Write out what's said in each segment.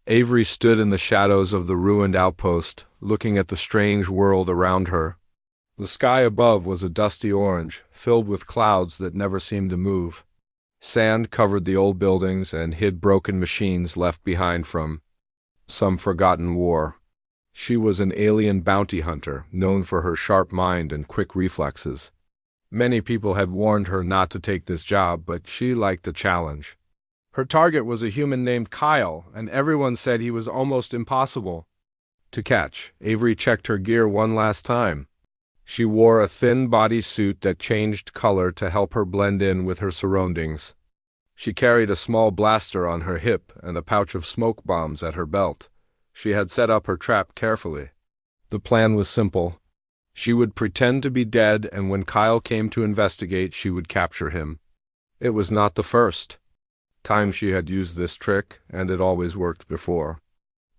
Avery stood in the shadows of the ruined outpost, looking at the strange world around her. The sky above was a dusty orange, filled with clouds that never seemed to move. Sand covered the old buildings and hid broken machines left behind from some forgotten war. She was an alien bounty hunter, known for her sharp mind and quick reflexes. Many people had warned her not to take this job, but she liked the challenge. Her target was a human named Kyle, and everyone said he was almost impossible to catch. Avery checked her gear one last time. She wore a thin bodysuit that changed color to help her blend in with her surroundings. She carried a small blaster on her hip and a pouch of smoke bombs at her belt. She had set up her trap carefully. The plan was simple. She would pretend to be dead, and when Kyle came to investigate, she would capture him. It was not the first time she had used this trick, and it always worked before.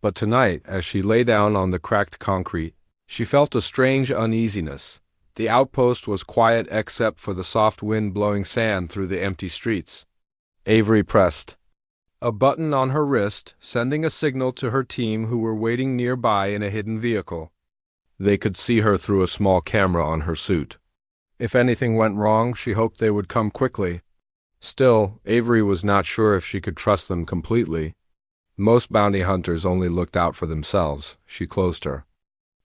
But tonight, as she lay down on the cracked concrete, she felt a strange uneasiness. The outpost was quiet except for the soft wind blowing sand through the empty streets. Avery pressed a button on her wrist, sending a signal to her team who were waiting nearby in a hidden vehicle. They could see her through a small camera on her suit. If anything went wrong, she hoped they would come quickly. Still, Avery was not sure if she could trust them completely. Most bounty hunters only looked out for themselves. She closed her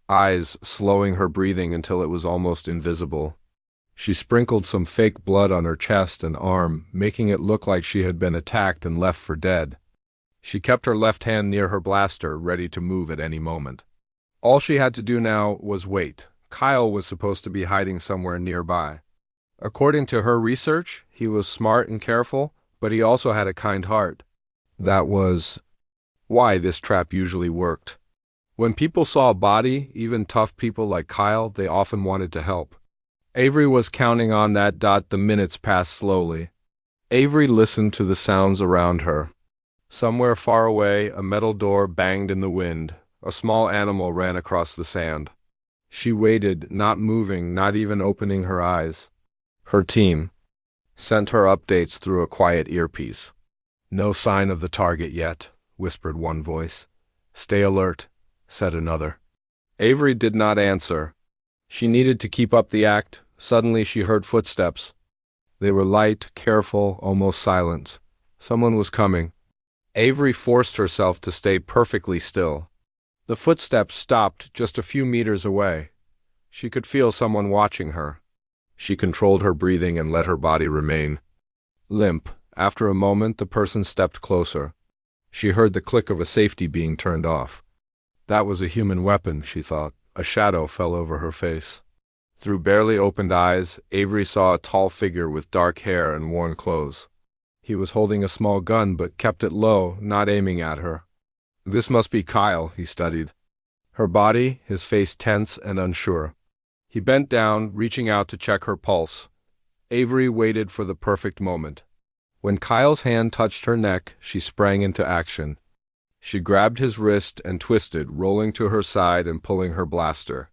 eyes, slowing her breathing until it was almost invisible. She sprinkled some fake blood on her chest and arm, making it look like she had been attacked and left for dead. She kept her left hand near her blaster, ready to move at any moment. All she had to do now was wait. Kyle was supposed to be hiding somewhere nearby. According to her research, he was smart and careful, but he also had a kind heart. That was why this trap usually worked. When people saw a body, even tough people like Kyle, they often wanted to help. Avery was counting on that. The minutes passed slowly. Avery listened to the sounds around her. Somewhere far away, a metal door banged in the wind. A small animal ran across the sand. She waited, not moving, not even opening her eyes. Her team sent her updates through a quiet earpiece. "No sign of the target yet," whispered one voice. "Stay alert," said another. Avery did not answer. She needed to keep up the act. Suddenly she heard footsteps. They were light, careful, almost silent. Someone was coming. Avery forced herself to stay perfectly still. The footsteps stopped just a few meters away. She could feel someone watching her. She controlled her breathing and let her body remain limp. After a moment, the person stepped closer. She heard the click of a safety being turned off. That was a human weapon, she thought. A shadow fell over her face. Through barely opened eyes, Avery saw a tall figure with dark hair and worn clothes. He was holding a small gun but kept it low, not aiming at her. This must be Kyle, he studied her body, his face tense and unsure. He bent down, reaching out to check her pulse. Avery waited for the perfect moment. When Kyle's hand touched her neck, she sprang into action. She grabbed his wrist and twisted, rolling to her side and pulling her blaster.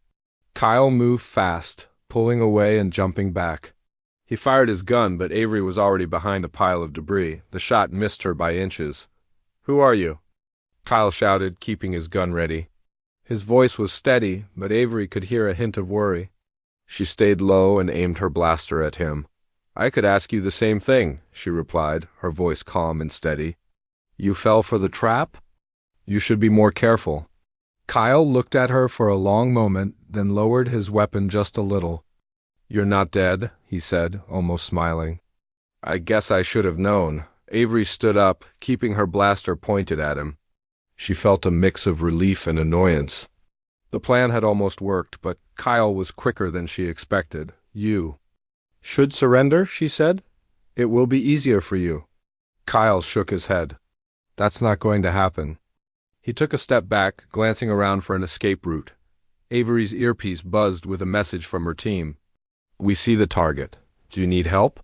Kyle moved fast, pulling away and jumping back. He fired his gun, but Avery was already behind a pile of debris. The shot missed her by inches. "Who are you?" Kyle shouted, keeping his gun ready. His voice was steady, but Avery could hear a hint of worry. She stayed low and aimed her blaster at him. "I could ask you the same thing," she replied, her voice calm and steady. "You fell for the trap? You should be more careful." Kyle looked at her for a long moment, then lowered his weapon just a little. "You're not dead," he said, almost smiling. "I guess I should have known." Avery stood up, keeping her blaster pointed at him. She felt a mix of relief and annoyance. The plan had almost worked, but Kyle was quicker than she expected. "You should surrender," she said. "It will be easier for you." Kyle shook his head. "That's not going to happen." He took a step back, glancing around for an escape route. Avery's earpiece buzzed with a message from her team. "We see the target. Do you need help?"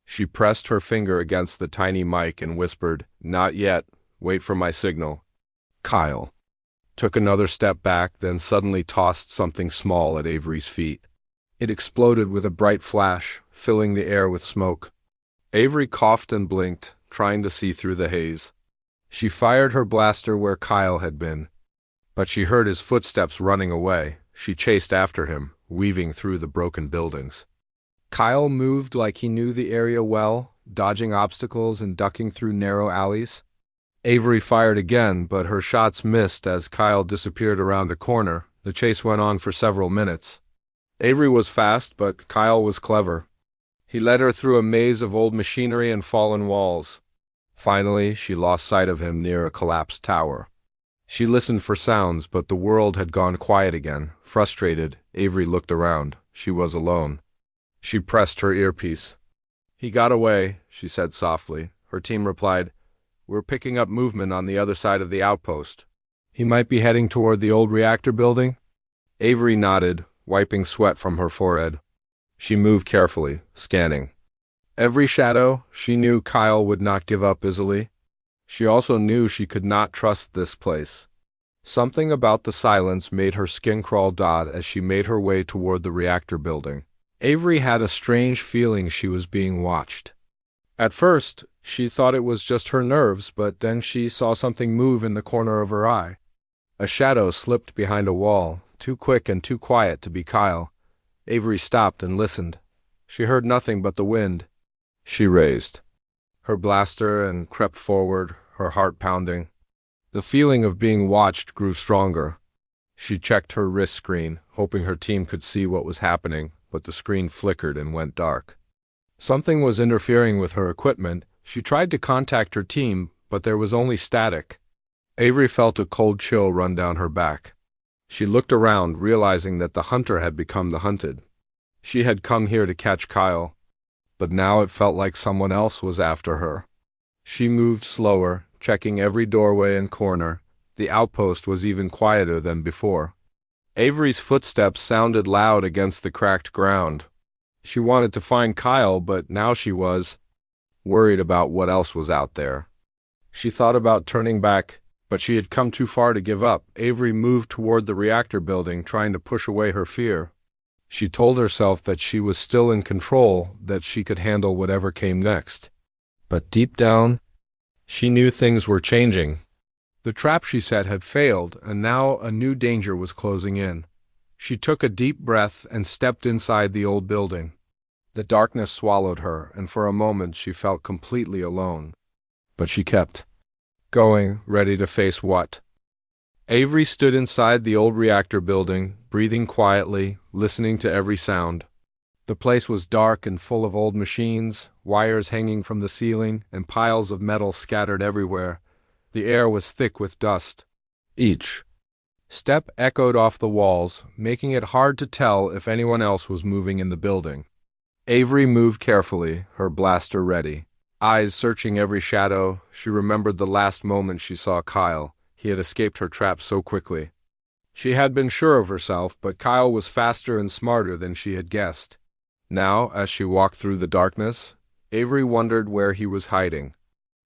She pressed her finger against the tiny mic and whispered, "Not yet. Wait for my signal." Kyle took another step back, then suddenly tossed something small at Avery's feet. It exploded with a bright flash, filling the air with smoke. Avery coughed and blinked, trying to see through the haze. She fired her blaster where Kyle had been, but she heard his footsteps running away. She chased after him, weaving through the broken buildings. Kyle moved like he knew the area well, dodging obstacles and ducking through narrow alleys. Avery fired again, but her shots missed as Kyle disappeared around a corner. The chase went on for several minutes. Avery was fast, but Kyle was clever. He led her through a maze of old machinery and fallen walls. Finally, she lost sight of him near a collapsed tower. She listened for sounds, but the world had gone quiet again. Frustrated, Avery looked around. She was alone. She pressed her earpiece. "He got away," she said softly. Her team replied, "We're picking up movement on the other side of the outpost. He might be heading toward the old reactor building?" Avery nodded, wiping sweat from her forehead. She moved carefully, scanning every shadow. She knew Kyle would not give up easily. She also knew she could not trust this place. Something about the silence made her skin crawl as she made her way toward the reactor building. Avery had a strange feeling she was being watched. At first, she thought it was just her nerves, but then she saw something move in the corner of her eye. A shadow slipped behind a wall, too quick and too quiet to be Kyle. Avery stopped and listened. She heard nothing but the wind. She raised her blaster and crept forward, her heart pounding. The feeling of being watched grew stronger. She checked her wrist screen, hoping her team could see what was happening, but the screen flickered and went dark. Something was interfering with her equipment. She tried to contact her team, but there was only static. Avery felt a cold chill run down her back. She looked around, realizing that the hunter had become the hunted. She had come here to catch Kyle, but now it felt like someone else was after her. She moved slower, checking every doorway and corner. The outpost was even quieter than before. Avery's footsteps sounded loud against the cracked ground. She wanted to find Kyle, but now she was worried about what else was out there. She thought about turning back, but she had come too far to give up. Avery moved toward the reactor building, trying to push away her fear. She told herself that she was still in control, that she could handle whatever came next. But deep down, she knew things were changing. The trap she set had failed, and now a new danger was closing in. She took a deep breath and stepped inside the old building. The darkness swallowed her, and for a moment she felt completely alone. But she kept going, ready to face what? Avery stood inside the old reactor building, breathing quietly, listening to every sound. The place was dark and full of old machines, wires hanging from the ceiling, and piles of metal scattered everywhere. The air was thick with dust. Each step echoed off the walls, making it hard to tell if anyone else was moving in the building. Avery moved carefully, her blaster ready. Eyes searching every shadow, she remembered the last moment she saw Kyle. He had escaped her trap so quickly. She had been sure of herself, but Kyle was faster and smarter than she had guessed. Now, as she walked through the darkness, Avery wondered where he was hiding.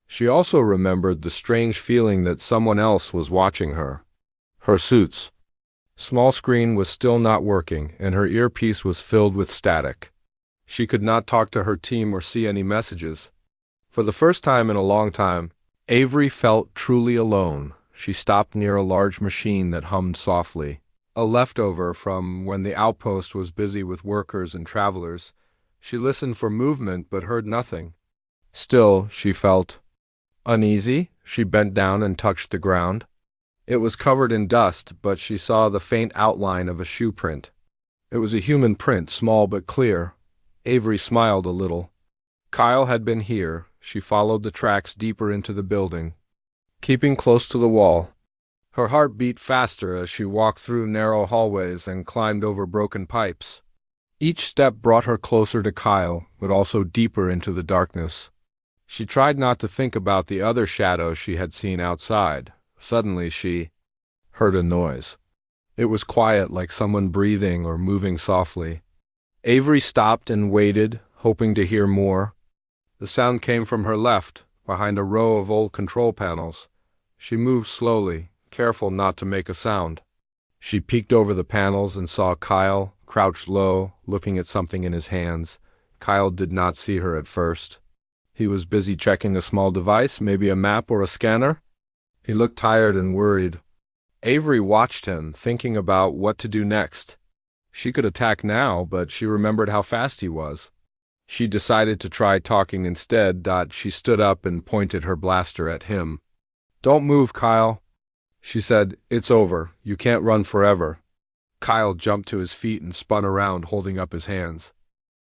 She also remembered the strange feeling that someone else was watching her. Her suit's small screen was still not working, and her earpiece was filled with static. She could not talk to her team or see any messages. For the first time in a long time, Avery felt truly alone. She stopped near a large machine that hummed softly, a leftover from when the outpost was busy with workers and travelers. She listened for movement but heard nothing. Still, she felt uneasy. She bent down and touched the ground. It was covered in dust, but she saw the faint outline of a shoe print. It was a human print, small but clear. Avery smiled a little. Kyle had been here. She followed the tracks deeper into the building, keeping close to the wall. Her heart beat faster as she walked through narrow hallways and climbed over broken pipes. Each step brought her closer to Kyle, but also deeper into the darkness. She tried not to think about the other shadows she had seen outside. Suddenly she heard a noise. It was quiet, like someone breathing or moving softly. Avery stopped and waited, hoping to hear more. The sound came from her left, behind a row of old control panels. She moved slowly, careful not to make a sound. She peeked over the panels and saw Kyle, crouched low, looking at something in his hands. Kyle did not see her at first. He was busy checking a small device, maybe a map or a scanner. He looked tired and worried. Avery watched him, thinking about what to do next. She could attack now, but she remembered how fast he was. She decided to try talking instead. She stood up and pointed her blaster at him. "Don't move, Kyle," she said. "It's over. You can't run forever." Kyle jumped to his feet and spun around, holding up his hands.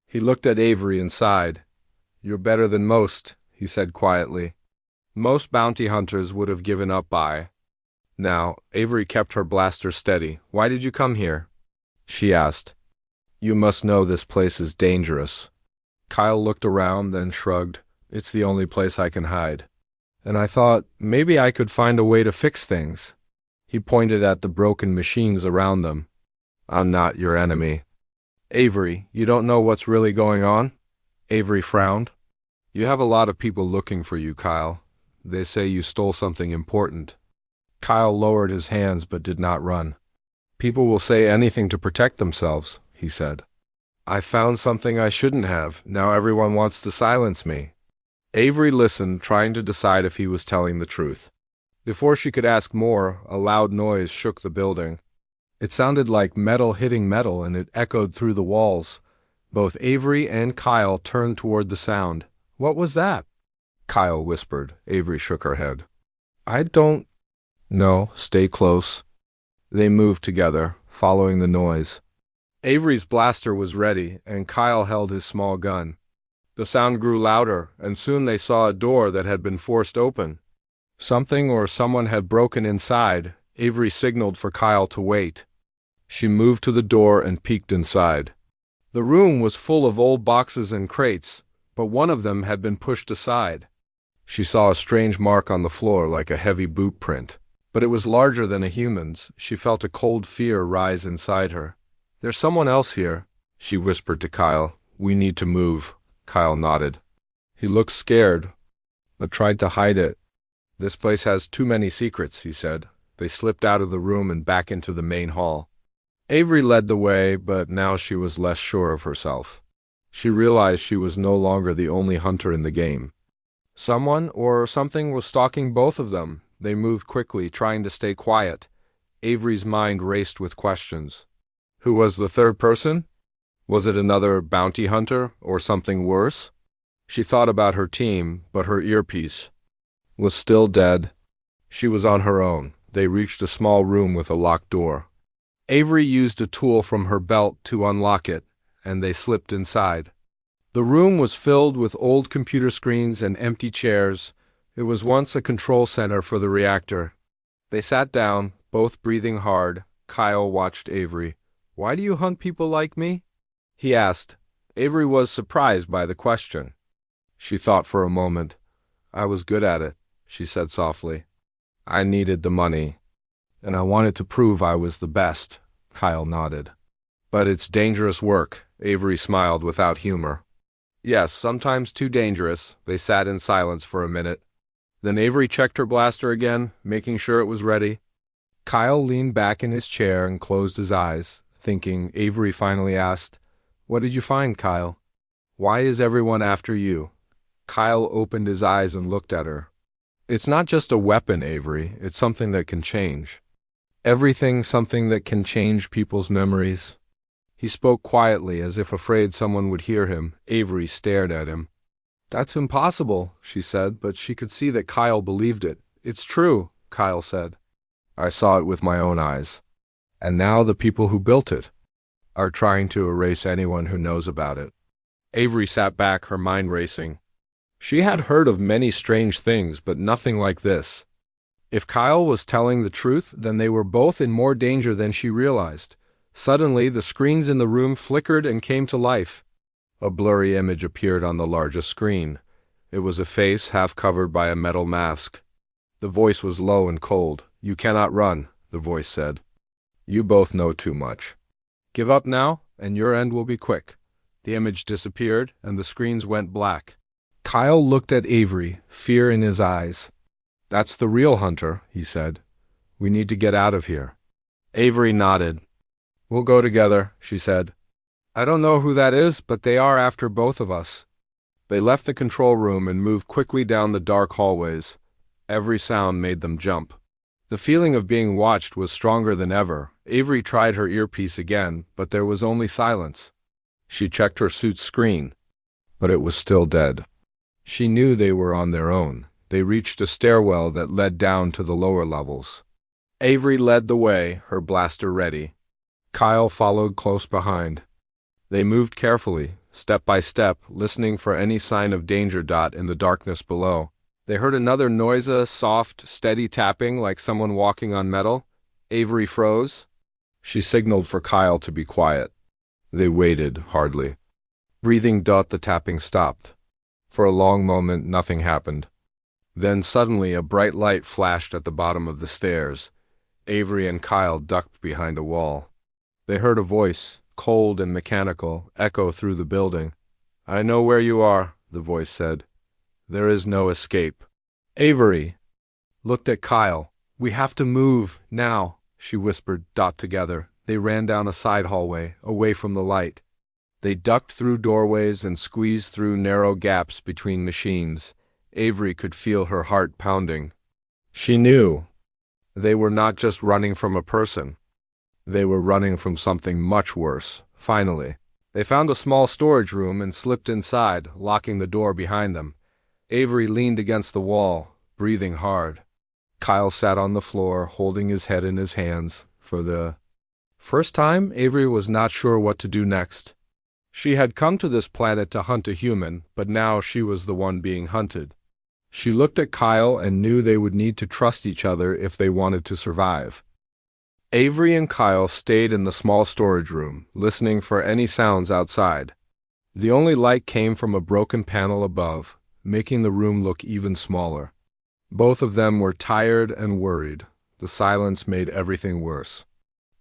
He looked at Avery and sighed. "You're better than most," he said quietly. "Most bounty hunters would have given up by now." Avery kept her blaster steady. "Why did you come here?" she asked. "You must know this place is dangerous." Kyle looked around, then shrugged. "It's the only place I can hide. And I thought maybe I could find a way to fix things." He pointed at the broken machines around them. "I'm not your enemy." "Avery, you don't know what's really going on?" Avery frowned. "You have a lot of people looking for you, Kyle. They say you stole something important." Kyle lowered his hands but did not run. "People will say anything to protect themselves," he said. "I found something I shouldn't have. Now everyone wants to silence me." Avery listened, trying to decide if he was telling the truth. Before she could ask more, a loud noise shook the building. It sounded like metal hitting metal, and it echoed through the walls. Both Avery and Kyle turned toward the sound. "What was that?" Kyle whispered. Avery shook her head. "I don't know. Stay close." They moved together, following the noise. Avery's blaster was ready, and Kyle held his small gun. The sound grew louder, and soon they saw a door that had been forced open. Something or someone had broken inside. Avery signaled for Kyle to wait. She moved to the door and peeked inside. The room was full of old boxes and crates, but one of them had been pushed aside. She saw a strange mark on the floor like a heavy boot print, but it was larger than a human's. She felt a cold fear rise inside her. "There's someone else here," she whispered to Kyle. "We need to move." Kyle nodded. He looked scared, but tried to hide it. "This place has too many secrets," he said. They slipped out of the room and back into the main hall. Avery led the way, but now she was less sure of herself. She realized she was no longer the only hunter in the game. Someone or something was stalking both of them. They moved quickly, trying to stay quiet. Avery's mind raced with questions. Who was the third person? Was it another bounty hunter or something worse? She thought about her team, but her earpiece was still dead. She was on her own. They reached a small room with a locked door. Avery used a tool from her belt to unlock it, and they slipped inside. The room was filled with old computer screens and empty chairs. It was once a control center for the reactor. They sat down, both breathing hard. Kyle watched Avery. "Why do you hunt people like me?" he asked. Avery was surprised by the question. She thought for a moment. "I was good at it," she said softly. "I needed the money, and I wanted to prove I was the best." Kyle nodded. "But it's dangerous work." Avery smiled without humor. "Yes, sometimes too dangerous." They sat in silence for a minute. Then Avery checked her blaster again, making sure it was ready. Kyle leaned back in his chair and closed his eyes, thinking. Avery finally asked, "What did you find, Kyle? Why is everyone after you?" Kyle opened his eyes and looked at her. "It's not just a weapon, Avery. It's something that can change everything, something that can change people's memories." He spoke quietly, as if afraid someone would hear him. Avery stared at him. "That's impossible," she said, but she could see that Kyle believed it. "It's true," Kyle said. "I saw it with my own eyes. And now the people who built it are trying to erase anyone who knows about it." Avery sat back, her mind racing. She had heard of many strange things, but nothing like this. If Kyle was telling the truth, then they were both in more danger than she realized. Suddenly, the screens in the room flickered and came to life. A blurry image appeared on the largest screen. It was a face half covered by a metal mask. The voice was low and cold. "You cannot run," the voice said. "You both know too much. Give up now, and your end will be quick." The image disappeared, and the screens went black. Kyle looked at Avery, fear in his eyes. "That's the real hunter," he said. "We need to get out of here." Avery nodded. "We'll go together," she said. "I don't know who that is, but they are after both of us." They left the control room and moved quickly down the dark hallways. Every sound made them jump. The feeling of being watched was stronger than ever. Avery tried her earpiece again, but there was only silence. She checked her suit's screen, but it was still dead. She knew they were on their own. They reached a stairwell that led down to the lower levels. Avery led the way, her blaster ready. Kyle followed close behind. They moved carefully, step by step, listening for any sign of danger. In the darkness below, they heard another noise, a soft, steady tapping like someone walking on metal. Avery froze. She signaled for Kyle to be quiet. They waited, hardly. Breathing. The tapping stopped. For a long moment, nothing happened. Then suddenly a bright light flashed at the bottom of the stairs. Avery and Kyle ducked behind a wall. They heard a voice, cold and mechanical, echo through the building. "I know where you are," the voice said. "There is no escape." Avery looked at Kyle. "We have to move, now," she whispered. Together, they ran down a side hallway, away from the light. They ducked through doorways and squeezed through narrow gaps between machines. Avery could feel her heart pounding. She knew they were not just running from a person. They were running from something much worse. Finally, they found a small storage room and slipped inside, locking the door behind them. Avery leaned against the wall, breathing hard. Kyle sat on the floor, holding his head in his hands. For the first time, Avery was not sure what to do next. She had come to this planet to hunt a human, but now she was the one being hunted. She looked at Kyle and knew they would need to trust each other if they wanted to survive. Avery and Kyle stayed in the small storage room, listening for any sounds outside. The only light came from a broken panel above, making the room look even smaller. Both of them were tired and worried. The silence made everything worse.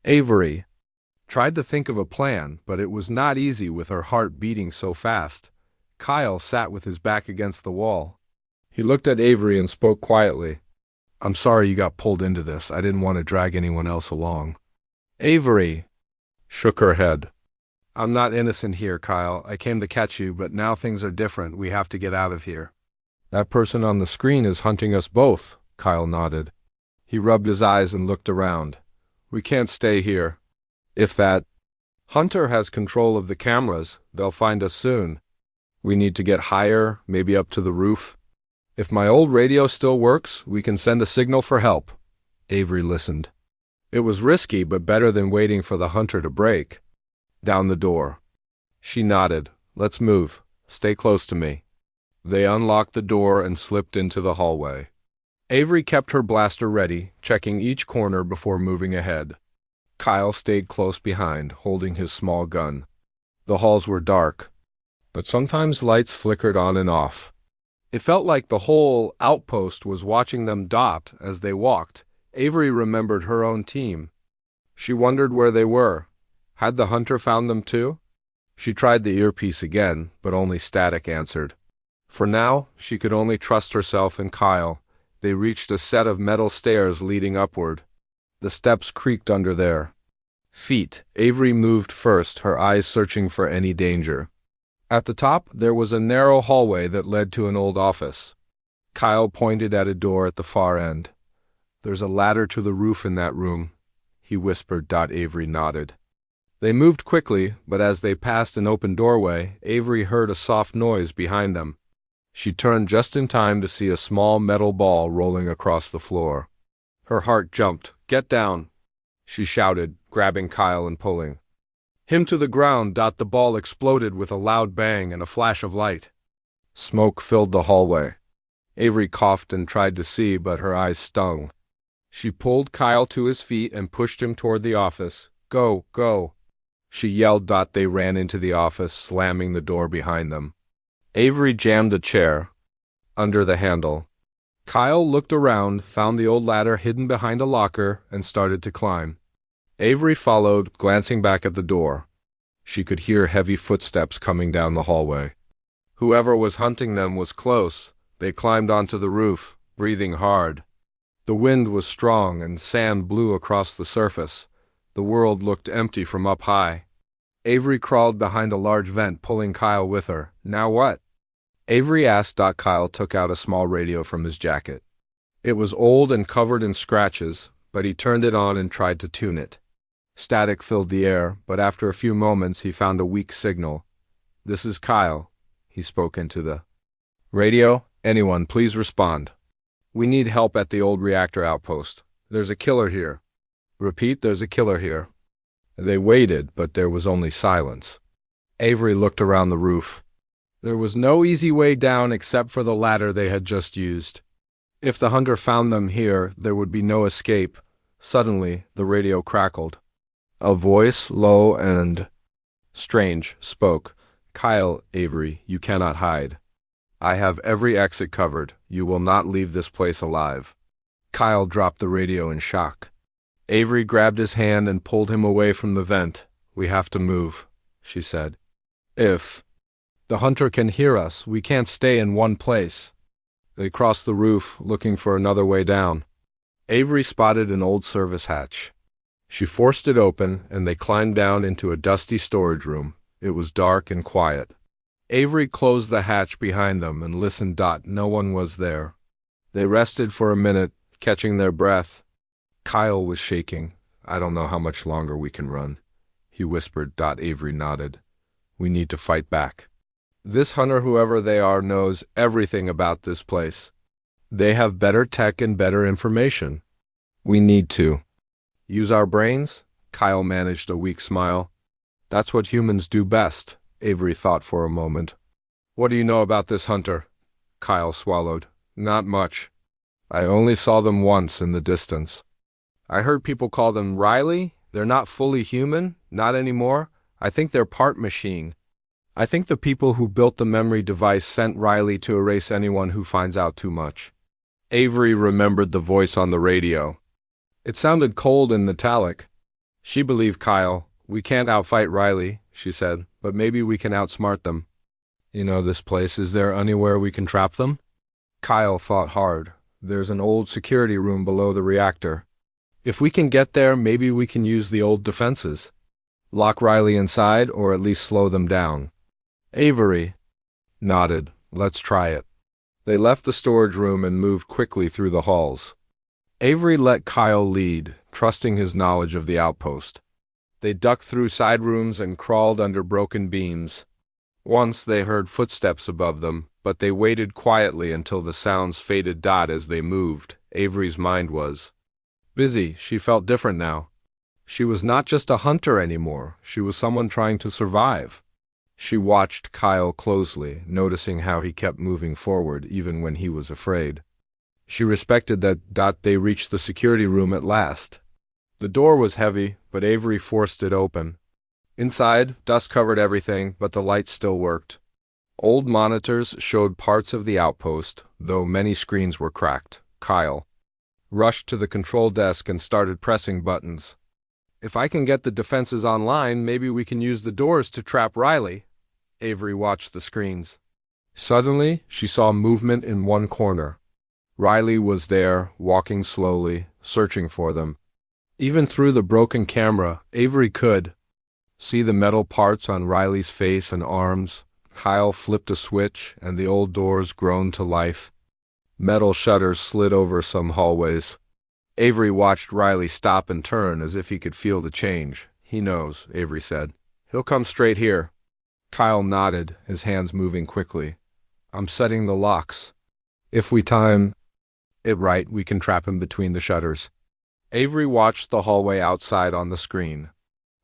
Avery tried to think of a plan, but it was not easy with her heart beating so fast. Kyle sat with his back against the wall. He looked at Avery and spoke quietly. "I'm sorry you got pulled into this. I didn't want to drag anyone else along." Avery shook her head. "I'm not innocent here, Kyle. I came to catch you, but now things are different. We have to get out of here." "That person on the screen is hunting us both," Kyle nodded. He rubbed his eyes and looked around. "We can't stay here. If that hunter has control of the cameras, they'll find us soon. We need to get higher, maybe up to the roof. If my old radio still works, we can send a signal for help." Avery listened. It was risky, but better than waiting for the hunter to break. "Down the door." She nodded. "Let's move. Stay close to me." They unlocked the door and slipped into the hallway. Avery kept her blaster ready, checking each corner before moving ahead. Kyle stayed close behind, holding his small gun. The halls were dark, but sometimes lights flickered on and off. It felt like the whole outpost was watching them as they walked. Avery remembered her own team. She wondered where they were. Had the hunter found them too? She tried the earpiece again, but only static answered. For now, she could only trust herself and Kyle. They reached a set of metal stairs leading upward. The steps creaked under their feet. Avery moved first, her eyes searching for any danger. At the top, there was a narrow hallway that led to an old office. Kyle pointed at a door at the far end. "There's a ladder to the roof in that room," he whispered. Avery nodded. They moved quickly, but as they passed an open doorway, Avery heard a soft noise behind them. She turned just in time to see a small metal ball rolling across the floor. Her heart jumped. "Get down," she shouted, grabbing Kyle and pulling him to the ground. The ball exploded with a loud bang and a flash of light. Smoke filled the hallway. Avery coughed and tried to see, but her eyes stung. She pulled Kyle to his feet and pushed him toward the office. "Go, go," she yelled. They ran into the office, slamming the door behind them. Avery jammed a chair under the handle. Kyle looked around, found the old ladder hidden behind a locker, and started to climb. Avery followed, glancing back at the door. She could hear heavy footsteps coming down the hallway. Whoever was hunting them was close. They climbed onto the roof, breathing hard. The wind was strong and sand blew across the surface. The world looked empty from up high. Avery crawled behind a large vent, pulling Kyle with her. "Now what?" Avery asked. Kyle took out a small radio from his jacket. It was old and covered in scratches, but he turned it on and tried to tune it. Static filled the air, but after a few moments he found a weak signal. "This is Kyle," he spoke into the radio. "Anyone, please respond. We need help at the old reactor outpost. There's a killer here." "Repeat, there's a killer here." They waited, but there was only silence. Avery looked around the roof. There was no easy way down except for the ladder they had just used. If the hunter found them here, there would be no escape. Suddenly, the radio crackled. A voice, low and strange, spoke. "Kyle, Avery, you cannot hide. I have every exit covered. You will not leave this place alive." Kyle dropped the radio in shock. Avery grabbed his hand and pulled him away from the vent. "We have to move," she said. "If the hunter can hear us, we can't stay in one place." They crossed the roof, looking for another way down. Avery spotted an old service hatch. She forced it open, and they climbed down into a dusty storage room. It was dark and quiet. Avery closed the hatch behind them and listened. No one was there. They rested for a minute, catching their breath. Kyle was shaking. "I don't know how much longer we can run," he whispered. Avery nodded. "We need to fight back. This hunter, whoever they are, knows everything about this place. They have better tech and better information. We need to use our brains." Kyle managed a weak smile. "That's what humans do best." Avery thought for a moment. "What do you know about this hunter?" Kyle swallowed. "Not much. I only saw them once in the distance. I heard people call them Riley. They're not fully human, not anymore. I think they're part machine. I think the people who built the memory device sent Riley to erase anyone who finds out too much." Avery remembered the voice on the radio. It sounded cold and metallic. She believed Kyle. "We can't outfight Riley," she said, "but maybe we can outsmart them." "You know this place. Is there anywhere we can trap them?" Kyle thought hard. "There's an old security room below the reactor. If we can get there, maybe we can use the old defenses. Lock Riley inside, or at least slow them down." Avery nodded. "Let's try it." They left the storage room and moved quickly through the halls. Avery let Kyle lead, trusting his knowledge of the outpost. They ducked through side rooms and crawled under broken beams. Once they heard footsteps above them, but they waited quietly until the sounds faded. As they moved, Avery's mind was busy. She felt different now. She was not just a hunter anymore. She was someone trying to survive. She watched Kyle closely, noticing how he kept moving forward even when he was afraid. She respected that they reached the security room at last. The door was heavy, but Avery forced it open. Inside, dust covered everything, but the lights still worked. Old monitors showed parts of the outpost, though many screens were cracked. Kyle rushed to the control desk and started pressing buttons. "If I can get the defenses online, maybe we can use the doors to trap Riley." Avery watched the screens. Suddenly, she saw movement in one corner. Riley was there, walking slowly, searching for them. Even through the broken camera, Avery could see the metal parts on Riley's face and arms. Kyle flipped a switch, and the old doors groaned to life. Metal shutters slid over some hallways. Avery watched Riley stop and turn as if he could feel the change. "He knows," Avery said. "He'll come straight here." Kyle nodded, his hands moving quickly. "I'm setting the locks. If we time it right, we can trap him between the shutters." Avery watched the hallway outside on the screen.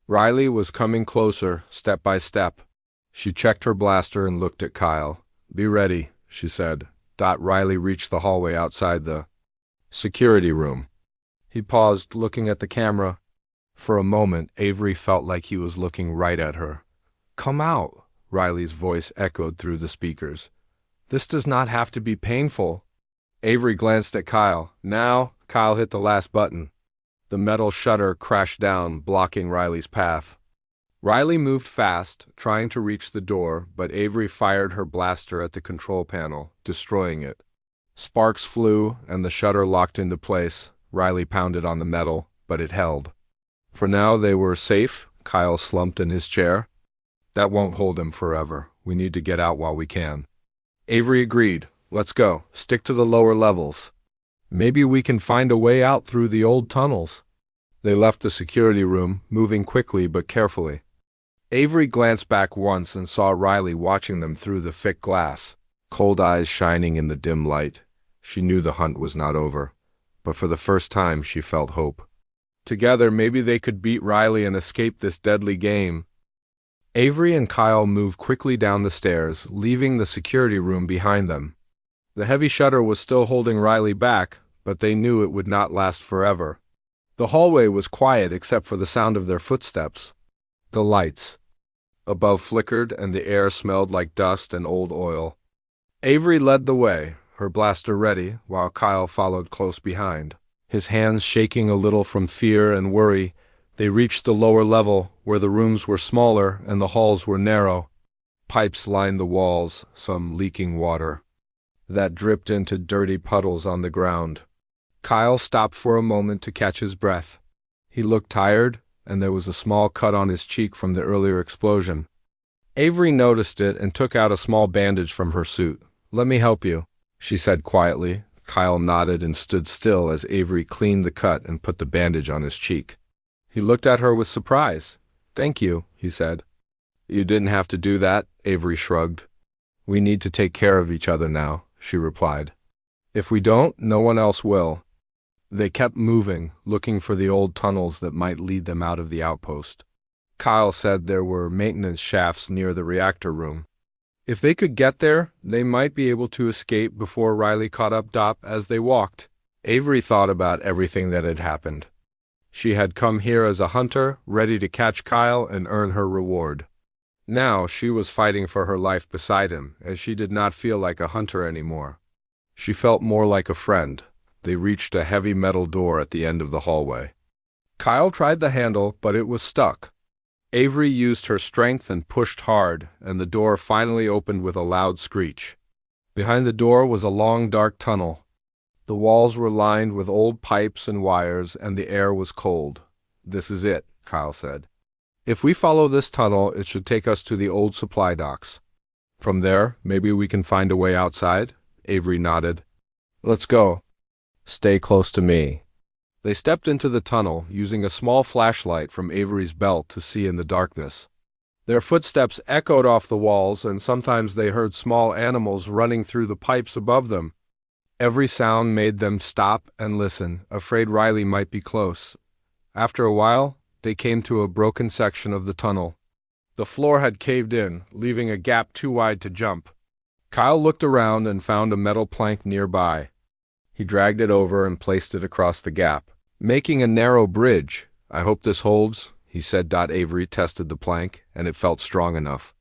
Riley was coming closer, step by step. She checked her blaster and looked at Kyle. "Be ready," she said. Riley reached the hallway outside the security room. He paused, looking at the camera. For a moment, Avery felt like he was looking right at her. "Come out," Riley's voice echoed through the speakers. "This does not have to be painful." Avery glanced at Kyle. Now, Kyle hit the last button. The metal shutter crashed down, blocking Riley's path. Riley moved fast, trying to reach the door, but Avery fired her blaster at the control panel, destroying it. Sparks flew, and the shutter locked into place. Riley pounded on the metal, but it held. For now, they were safe. Kyle slumped in his chair. "That won't hold him forever. We need to get out while we can." Avery agreed. "Let's go. Stick to the lower levels. Maybe we can find a way out through the old tunnels. They left the security room, moving quickly but carefully. Avery glanced back once and saw Riley watching them through the thick glass, cold eyes shining in the dim light. She knew the hunt was not over, but for the first time she felt hope. Together, maybe they could beat Riley and escape this deadly game. Avery and Kyle moved quickly down the stairs, leaving the security room behind them. The heavy shutter was still holding Riley back, but they knew it would not last forever. The hallway was quiet except for the sound of their footsteps. The lights above flickered and the air smelled like dust and old oil. Avery led the way, her blaster ready, while Kyle followed close behind. His hands shaking a little from fear and worry, they reached the lower level, where the rooms were smaller and the halls were narrow. Pipes lined the walls, some leaking water that dripped into dirty puddles on the ground. Kyle stopped for a moment to catch his breath. He looked tired, and there was a small cut on his cheek from the earlier explosion. Avery noticed it and took out a small bandage from her suit. "Let me help you," she said quietly. Kyle nodded and stood still as Avery cleaned the cut and put the bandage on his cheek. He looked at her with surprise. "Thank you," he said. "You didn't have to do that," Avery shrugged. "We need to take care of each other now," she replied. "If we don't, no one else will." They kept moving, looking for the old tunnels that might lead them out of the outpost. Kyle said there were maintenance shafts near the reactor room. If they could get there, they might be able to escape before Riley caught up Dop as they walked. Avery thought about everything that had happened. She had come here as a hunter, ready to catch Kyle and earn her reward. Now she was fighting for her life beside him, and she did not feel like a hunter anymore. She felt more like a friend. They reached a heavy metal door at the end of the hallway. Kyle tried the handle, but it was stuck. Avery used her strength and pushed hard, and the door finally opened with a loud screech. Behind the door was a long, dark tunnel. The walls were lined with old pipes and wires, and the air was cold. "This is it," Kyle said. "If we follow this tunnel, it should take us to the old supply docks. From there, maybe we can find a way outside?" Avery nodded. "Let's go. Stay close to me." They stepped into the tunnel, using a small flashlight from Avery's belt to see in the darkness. Their footsteps echoed off the walls, and sometimes they heard small animals running through the pipes above them. Every sound made them stop and listen, afraid Riley might be close. After a while, they came to a broken section of the tunnel. The floor had caved in, leaving a gap too wide to jump. Kyle looked around and found a metal plank nearby. He dragged it over and placed it across the gap, making a narrow bridge. "I hope this holds," he said. Avery tested the plank, and it felt strong enough.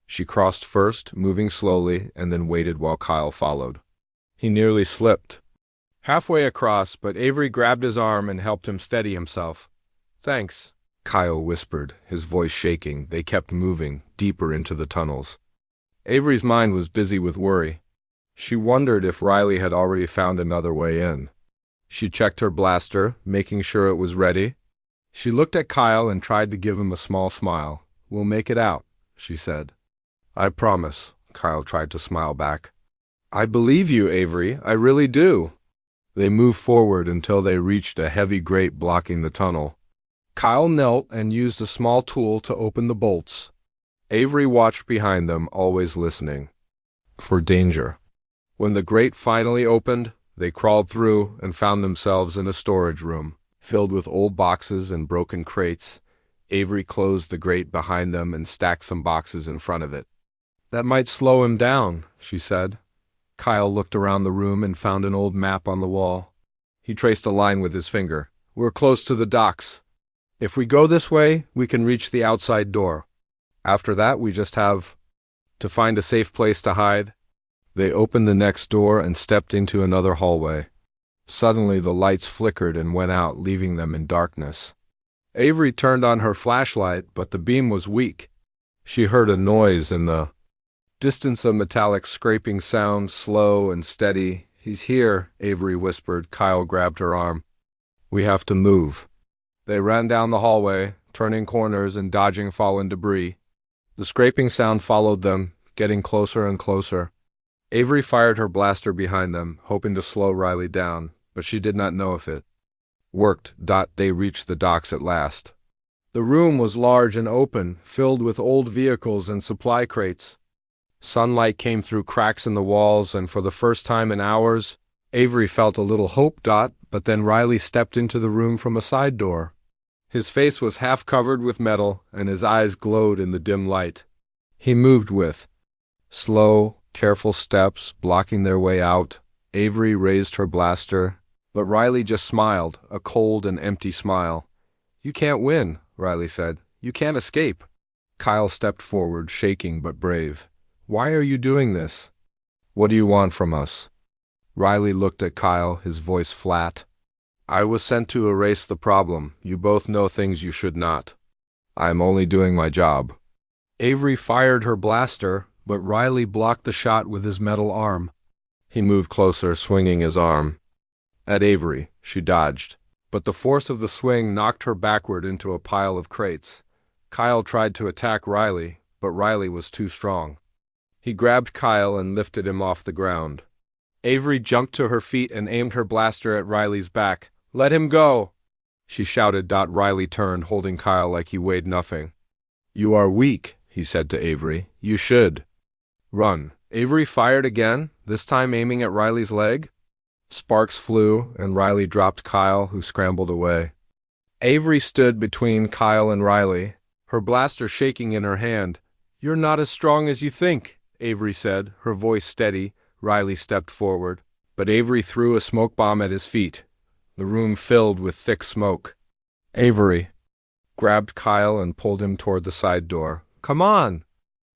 She crossed first, moving slowly, and then waited while Kyle followed. He nearly slipped halfway across, but Avery grabbed his arm and helped him steady himself. "Thanks," Kyle whispered, his voice shaking. They kept moving, deeper into the tunnels. Avery's mind was busy with worry. She wondered if Riley had already found another way in. She checked her blaster, making sure it was ready. She looked at Kyle and tried to give him a small smile. "We'll make it out," she said. "I promise," Kyle tried to smile back. "I believe you, Avery. I really do." They moved forward until they reached a heavy grate blocking the tunnel. Kyle knelt and used a small tool to open the bolts. Avery watched behind them, always listening for danger. When the grate finally opened, they crawled through and found themselves in a storage room, filled with old boxes and broken crates. Avery closed the grate behind them and stacked some boxes in front of it. "That might slow him down," she said. Kyle looked around the room and found an old map on the wall. He traced a line with his finger. "We're close to the docks. If we go this way, we can reach the outside door. After that, we just have to find a safe place to hide." They opened the next door and stepped into another hallway. Suddenly the lights flickered and went out, leaving them in darkness. Avery turned on her flashlight, but the beam was weak. She heard a noise in the distance, a metallic scraping sound, slow and steady. "He's here," Avery whispered. Kyle grabbed her arm. "We have to move." They ran down the hallway, turning corners and dodging fallen debris. The scraping sound followed them, getting closer and closer. Avery fired her blaster behind them, hoping to slow Riley down, but she did not know if it worked. They reached the docks at last. The room was large and open, filled with old vehicles and supply crates. Sunlight came through cracks in the walls, and for the first time in hours, Avery felt a little hope. But then Riley stepped into the room from a side door. His face was half covered with metal, and his eyes glowed in the dim light. He moved with slow, careful steps, blocking their way out. Avery raised her blaster, but Riley just smiled, a cold and empty smile. "You can't win," Riley said. "You can't escape." Kyle stepped forward, shaking but brave. "Why are you doing this? What do you want from us?" Riley looked at Kyle, his voice flat. "I was sent to erase the problem. You both know things you should not. I am only doing my job." Avery fired her blaster, but Riley blocked the shot with his metal arm. He moved closer, swinging his arm at Avery. She dodged, but the force of the swing knocked her backward into a pile of crates. Kyle tried to attack Riley, but Riley was too strong. He grabbed Kyle and lifted him off the ground. Avery jumped to her feet and aimed her blaster at Riley's back. "Let him go!" she shouted. Riley turned, holding Kyle like he weighed nothing. "You are weak," he said to Avery. "You should run." Avery fired again, this time aiming at Riley's leg. Sparks flew, and Riley dropped Kyle, who scrambled away. Avery stood between Kyle and Riley, her blaster shaking in her hand. "You're not as strong as you think," Avery said, her voice steady. Riley stepped forward, but Avery threw a smoke bomb at his feet. The room filled with thick smoke. Avery grabbed Kyle and pulled him toward the side door. "Come on!"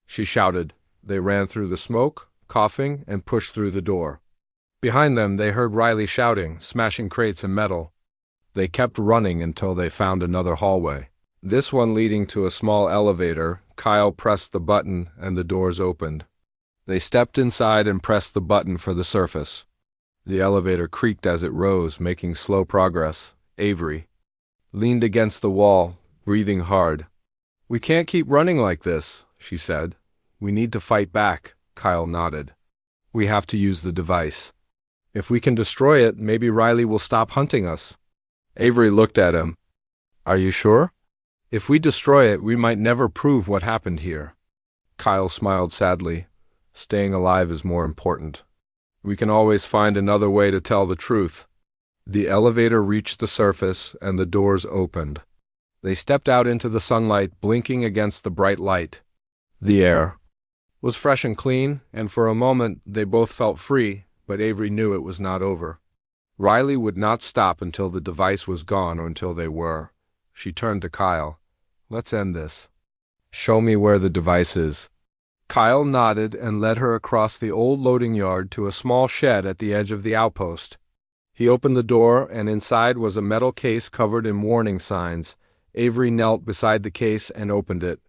she shouted. They ran through the smoke, coughing, and pushed through the door. Behind them, they heard Riley shouting, smashing crates and metal. They kept running until they found another hallway, this one leading to a small elevator. Kyle pressed the button, and the doors opened. They stepped inside and pressed the button for the surface. The elevator creaked as it rose, making slow progress. Avery leaned against the wall, breathing hard. "We can't keep running like this," she said. "We need to fight back." Kyle nodded. "We have to use the device. If we can destroy it, maybe Riley will stop hunting us." Avery looked at him. "Are you sure? If we destroy it, we might never prove what happened here." Kyle smiled sadly. "Staying alive is more important. We can always find another way to tell the truth." The elevator reached the surface, and the doors opened. They stepped out into the sunlight, blinking against the bright light. The air was fresh and clean, and for a moment they both felt free, but Avery knew it was not over. Riley would not stop until the device was gone or until they were. She turned to Kyle. "Let's end this. Show me where the device is." Kyle nodded and led her across the old loading yard to a small shed at the edge of the outpost. He opened the door, and inside was a metal case covered in warning signs. Avery knelt beside the case and opened it.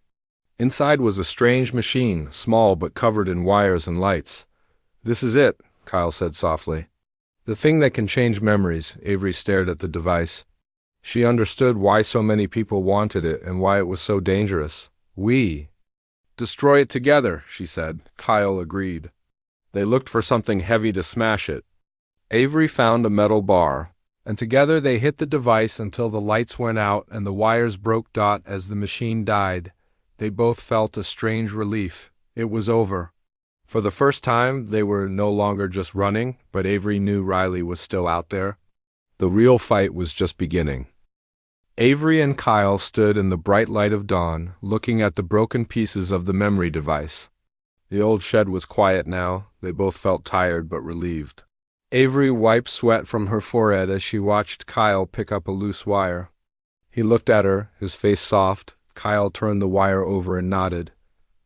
Inside was a strange machine, small but covered in wires and lights. "This is it," Kyle said softly. "The thing that can change memories." Avery stared at the device. She understood why so many people wanted it and why it was so dangerous. "We destroy it together," she said. Kyle agreed. They looked for something heavy to smash it. Avery found a metal bar, and together they hit the device until the lights went out and the wires broke. As the machine died, they both felt a strange relief. It was over. For the first time, they were no longer just running, but Avery knew Riley was still out there. The real fight was just beginning. Avery and Kyle stood in the bright light of dawn, looking at the broken pieces of the memory device. The old shed was quiet now. They both felt tired but relieved. Avery wiped sweat from her forehead as she watched Kyle pick up a loose wire. He looked at her, his face soft. Kyle turned the wire over and nodded.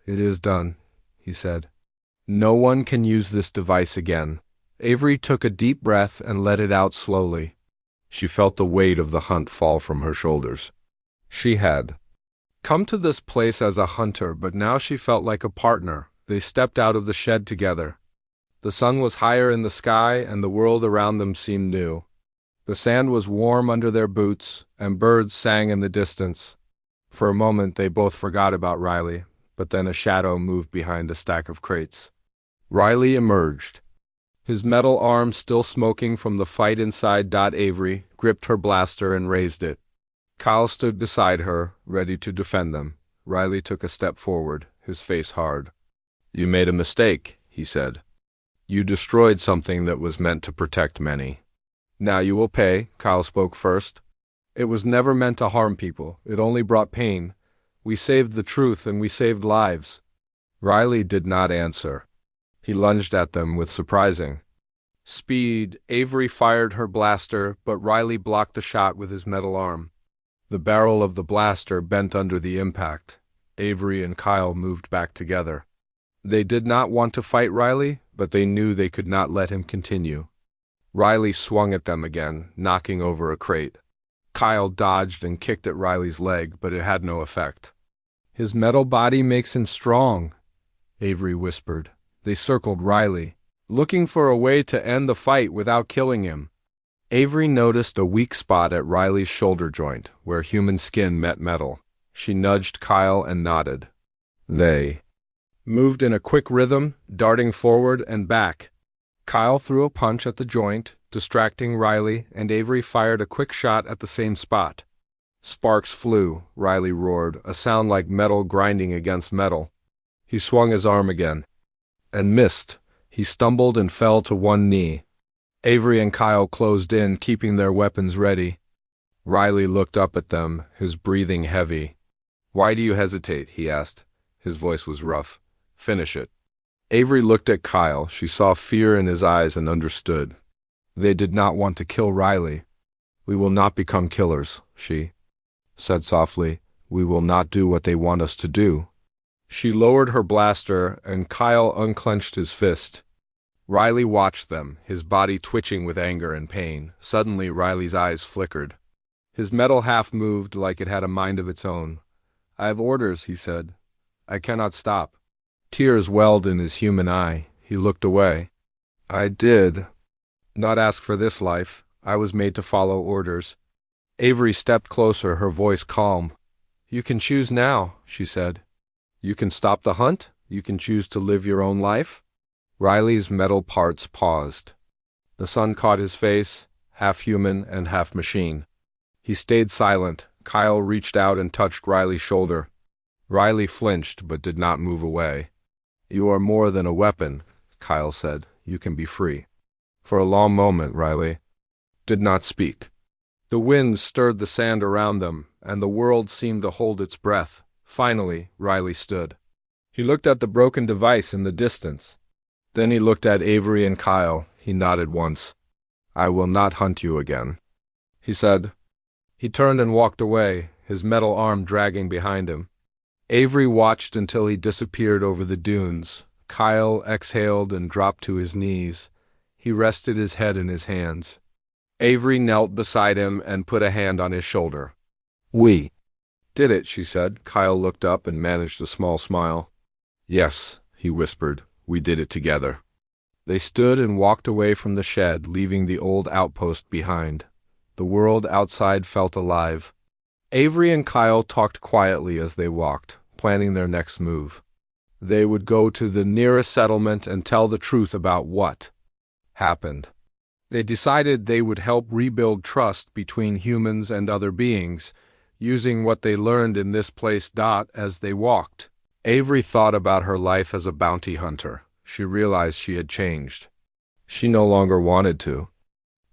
"It is done," he said. "No one can use this device again." Avery took a deep breath and let it out slowly. She felt the weight of the hunt fall from her shoulders. She had come to this place as a hunter, but now she felt like a partner. They stepped out of the shed together. The sun was higher in the sky, and the world around them seemed new. The sand was warm under their boots, and birds sang in the distance. For a moment they both forgot about Riley, but then a shadow moved behind a stack of crates. Riley emerged. His metal arm still smoking from the fight inside. Avery gripped her blaster and raised it. Kyle stood beside her, ready to defend them. Riley took a step forward, his face hard. "You made a mistake," he said. "You destroyed something that was meant to protect many. Now you will pay." Kyle spoke first. "It was never meant to harm people. It only brought pain. We saved the truth and we saved lives." Riley did not answer. He lunged at them with surprising speed. Avery fired her blaster, but Riley blocked the shot with his metal arm. The barrel of the blaster bent under the impact. Avery and Kyle moved back together. They did not want to fight Riley, but they knew they could not let him continue. Riley swung at them again, knocking over a crate. Kyle dodged and kicked at Riley's leg, but it had no effect. "His metal body makes him strong," Avery whispered. They circled Riley, looking for a way to end the fight without killing him. Avery noticed a weak spot at Riley's shoulder joint, where human skin met metal. She nudged Kyle and nodded. They moved in a quick rhythm, darting forward and back. Kyle threw a punch at the joint, distracting Riley, and Avery fired a quick shot at the same spot. Sparks flew. Riley roared, a sound like metal grinding against metal. He swung his arm again and missed. He stumbled and fell to one knee. Avery and Kyle closed in, keeping their weapons ready. Riley looked up at them, his breathing heavy. "Why do you hesitate?" he asked. His voice was rough. "Finish it." Avery looked at Kyle. She saw fear in his eyes and understood. They did not want to kill Riley. "We will not become killers," she said softly. "We will not do what they want us to do." She lowered her blaster, and Kyle unclenched his fist. Riley watched them, his body twitching with anger and pain. Suddenly, Riley's eyes flickered. His metal half moved like it had a mind of its own. "I have orders," he said. "I cannot stop." Tears welled in his human eye. He looked away. "I did not ask for this life. I was made to follow orders." Avery stepped closer, her voice calm. "You can choose now," she said. "You can stop the hunt. You can choose to live your own life." Riley's metal parts paused. The sun caught his face, half human and half machine. He stayed silent. Kyle reached out and touched Riley's shoulder. Riley flinched but did not move away. "You are more than a weapon," Kyle said. "You can be free." For a long moment, Riley did not speak. The wind stirred the sand around them, and the world seemed to hold its breath. Finally, Riley stood. He looked at the broken device in the distance. Then he looked at Avery and Kyle. He nodded once. "I will not hunt you again," he said. He turned and walked away, his metal arm dragging behind him. Avery watched until he disappeared over the dunes. Kyle exhaled and dropped to his knees. He rested his head in his hands. Avery knelt beside him and put a hand on his shoulder. "We did it," she said. Kyle looked up and managed a small smile. "Yes," he whispered, "we did it together." They stood and walked away from the shed, leaving the old outpost behind. The world outside felt alive. Avery and Kyle talked quietly as they walked, planning their next move. They would go to the nearest settlement and tell the truth about what happened. They decided they would help rebuild trust between humans and other beings, using what they learned in this place. As they walked, Avery thought about her life as a bounty hunter. She realized she had changed. She no longer wanted to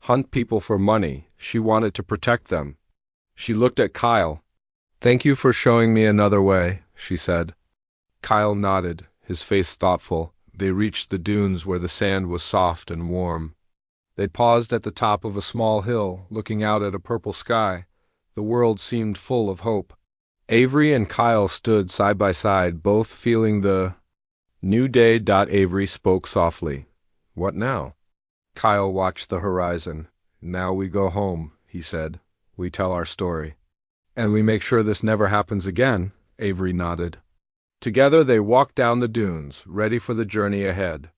hunt people for money. She wanted to protect them. She looked at Kyle. "Thank you for showing me another way," she said. Kyle nodded, his face thoughtful. They reached the dunes where the sand was soft and warm. They paused at the top of a small hill, looking out at a purple sky. The world seemed full of hope. Avery and Kyle stood side by side, both feeling the new day. Avery spoke softly. "What now?" Kyle watched the horizon. "Now we go home," he said. "We tell our story. And we make sure this never happens again." Avery nodded. Together they walked down the dunes, ready for the journey ahead.